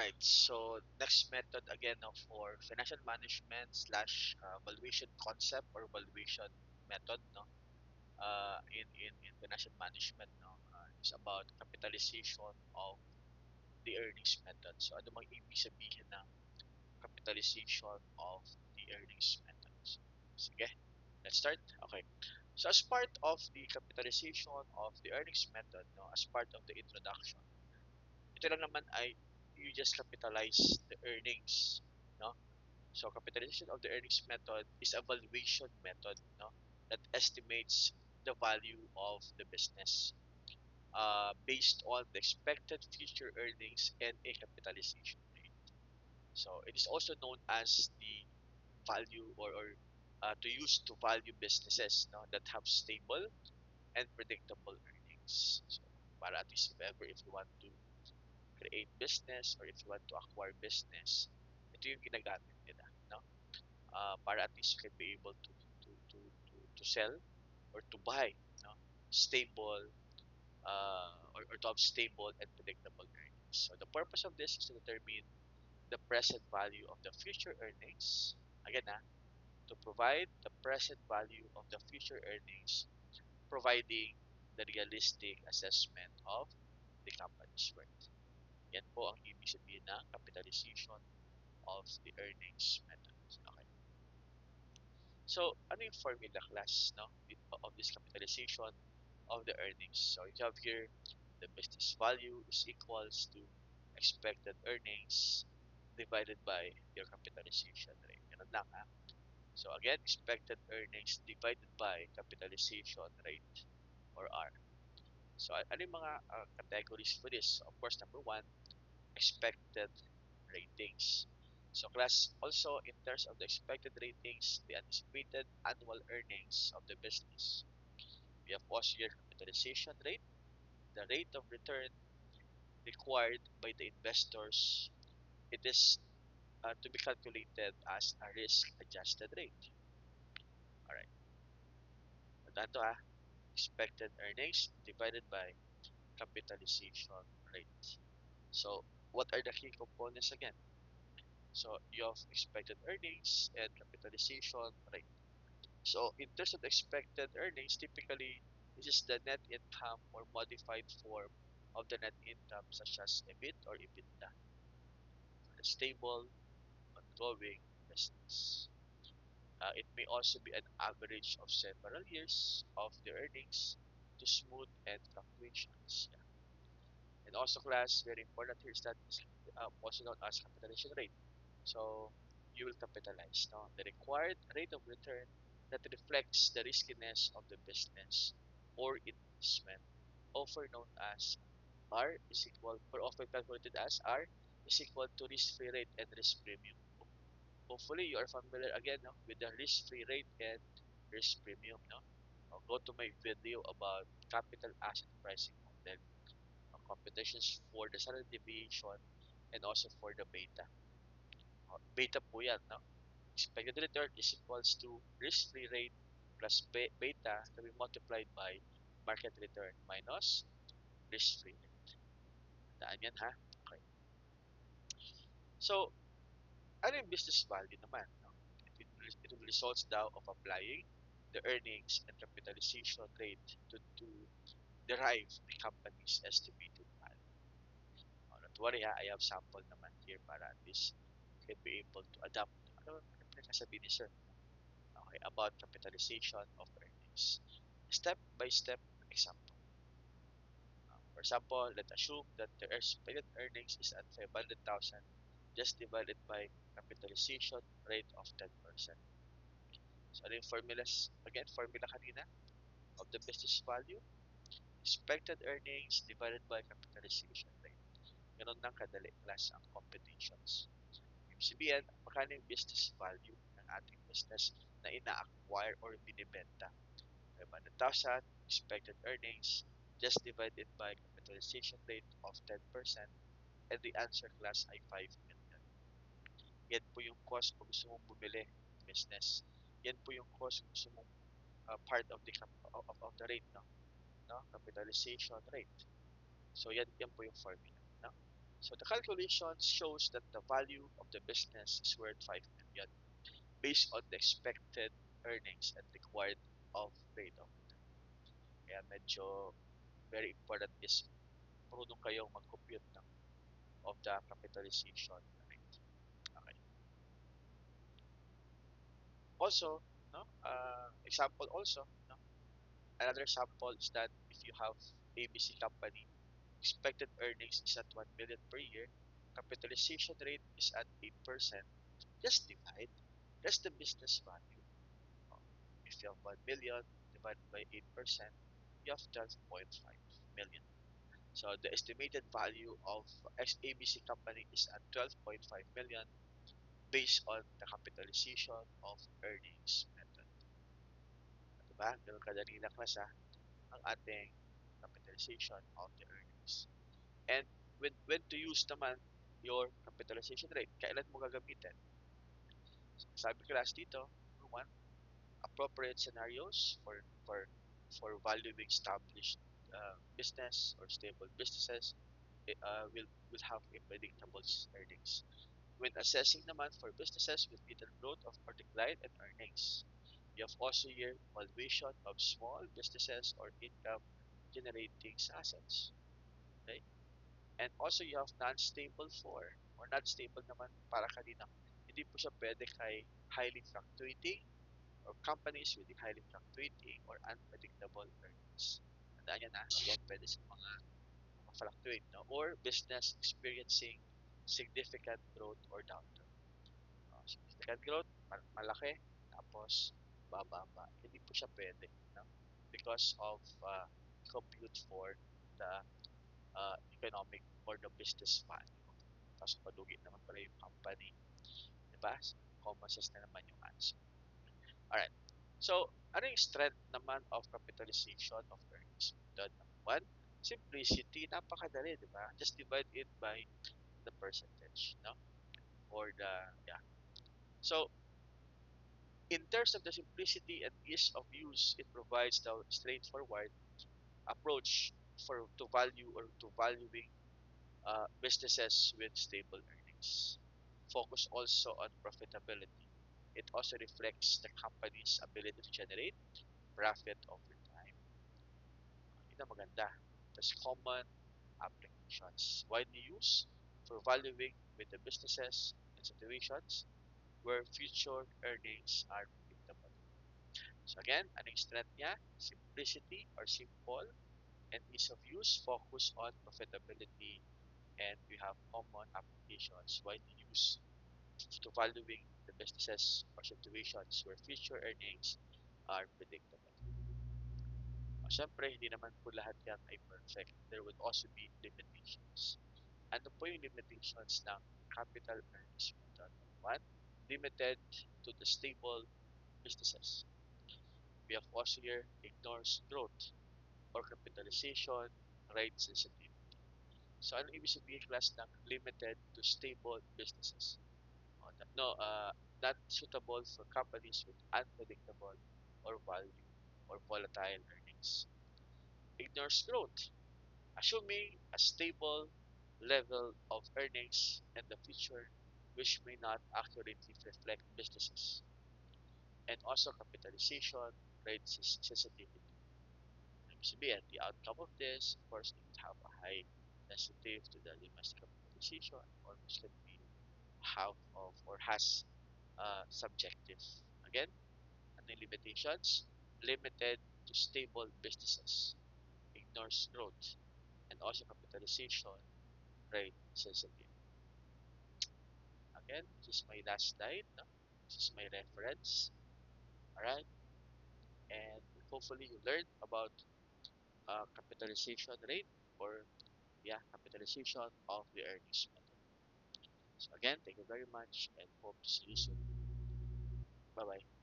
Right. So next method again for financial management slash valuation concept or valuation method, no? In financial management, no, is about capitalization of the earnings method. So ano mang ibig sabihin ng capitalization of the earnings method? Sige, let's start. Okay. So as part of the capitalization of the earnings method, no, as part of the introduction, ito lang naman ay you just capitalize the earnings, no? So capitalization of the earnings method is a valuation method, no, that estimates the value of the business based on the expected future earnings and a capitalization rate. So it is also known as the value or to use to value businesses, no, that have stable and predictable earnings. So para at least if you want to create business or if you want to acquire business, ito yung ginagamit nila, no? Para at least you can be able to sell or to buy, no, stable or to have stable and predictable earnings. So the purpose of this is to determine the present value of the future earnings. Again, to provide the present value of the future earnings, providing the realistic assessment of the company's worth. Yan po ang ibig sabihin ng capitalization of the earnings method. Okay. So, ano yung formula class, no, of this capitalization of the earnings? So, you have here the business value is equals to expected earnings divided by your capitalization rate. Ganun lang, ha? So, again, expected earnings divided by capitalization rate or R. So, ano yung mga categories for this? Of course, number one, expected ratings. So class, also in terms of the expected ratings, the anticipated annual earnings of the business. We have also your capitalization rate, the rate of return required by the investors. It is to be calculated as a risk-adjusted rate. Alright, tandaan to, expected earnings divided by capitalization rate. So what are the key components again? So you have expected earnings and capitalization rate. So in terms of expected earnings, typically this is the net income or modified form of the net income such as EBIT or EBITDA for the stable, ongoing business. It may also be an average of several years of the earnings to smooth and fluctuations. Yeah. And also class, very important here is that it's also known as capitalization rate. So you will capitalize, no, the required rate of return that reflects the riskiness of the business or investment, often known as R is equal or often calculated as R is equal to risk-free rate and risk premium. Hopefully you are familiar again, no, with the risk-free rate and risk premium, no. Go to my video about capital asset pricing model, computations for the standard deviation and also for the beta. Beta po yan, no? Expected return is equals to risk-free rate plus beta to be multiplied by market return minus risk-free rate. Tandaan yan, ha? Okay. So, ano yung business value naman? No? It will results daw of applying the earnings and capitalization rate to derive the company's estimated value. Not to worry, ha? I have sample naman here para at least you can be able to adapt. Ano pinakasabi ni sir? Okay, about capitalization of earnings. Step-by-step example. For example, let's assume that the expected earnings is at 500,000 just divided by capitalization rate of 10%. So ano yung formulas? Again, formula kanina of the business value, expected earnings divided by capitalization rate. Ganun lang kadali class ang computations. Ibig sabihin, magkano yung business value ng ating business na ina-acquire or binibenta. 500,000 expected earnings just divided by capitalization rate of 10% and the answer class ay 5 million. Yan po yung cost kung gusto mong bumili ng business. Yan po yung cost kung gusto mong part of the rate, no? Capitalization rate. So yan po yung formula, no? So the calculation shows that the value of the business is worth 5 million based on the expected earnings and required of rate of return. Kaya medyo very important is marunong kayong mag-compute of the capitalization rate. Okay. Also, no, example also, no, another example is that if you have ABC company, expected earnings is at 1 million per year, capitalization rate is at 8%, just divide. That's the business value. Uh, If you have 1 million divided by 8%, you have 12.5 million. So the estimated value of ABC company is at 12.5 million based on the capitalization of earnings method. Diba? Ganun kadali lang class ang ating capitalization of the earnings. And when to use naman your capitalization rate, kailan mo gagamitin? So, sabi class dito, number one, appropriate scenarios for valuing established business or stable businesses will have a predictable earnings. When assessing naman for businesses with little growth or decline in earnings, you have also your valuation of small businesses or income generating assets. Okay? And also you have non-stable for or not stable naman para kanina. Hindi po siya pwede kay highly fluctuating or companies with highly fluctuating or unpredictable earnings. Tandaan yan yan pwede sa mga fluctuate, no? Or business experiencing significant growth or downturn. Significant growth, malaki, tapos bababa. Hindi po siya pwede, no? Because of compute for the economic or the business value. Tapos palugi naman pala yung company. Diba? Common sense na naman yung answer. Alright. So, ano yung strength naman of capitalization of earnings method? Number one, simplicity. Napakadali, di ba? Just divide it by the percentage, no? Or the, yeah. So, in terms of the simplicity and ease of use, it provides the straightforward approach to value or to valuing businesses with stable earnings. Focus also on profitability. It also reflects the company's ability to generate profit over time. Yun ang maganda. There's common applications. Widely used for valuing with the businesses and situations where future earnings are predictable. So again, anong strength niya? Simplicity or simple and ease of use, focus on profitability, and we have common applications widely used to valuing the businesses or situations where future earnings are predictable. Siyempre, hindi naman po lahat yan ay perfect. There would also be limitations. Ano po yung limitations ng capital earnings method? One, limited to the stable businesses. We have also here ignores growth or capitalization rate sensitivity. So, ano ibig sabihin class ng limited to stable businesses? No, not suitable for companies with unpredictable or value or volatile earnings. Ignores growth, assuming a stable level of earnings in the future which may not accurately reflect businesses. And also capitalization rate sensitivity. Ibig sabihin, the outcome of this, of course, it would have a high sensitive to the domestic capitalization or which can be half of or has subjective. Again, ano yung limitations? Limited to stable businesses, ignores growth, and also capitalization rate sensitive. Again, this is my last slide. No? This is my reference. Alright, and hopefully you learned about capitalization rate or yeah, capitalization of the earnings method. So again, thank you very much and hope to see you soon. Bye bye.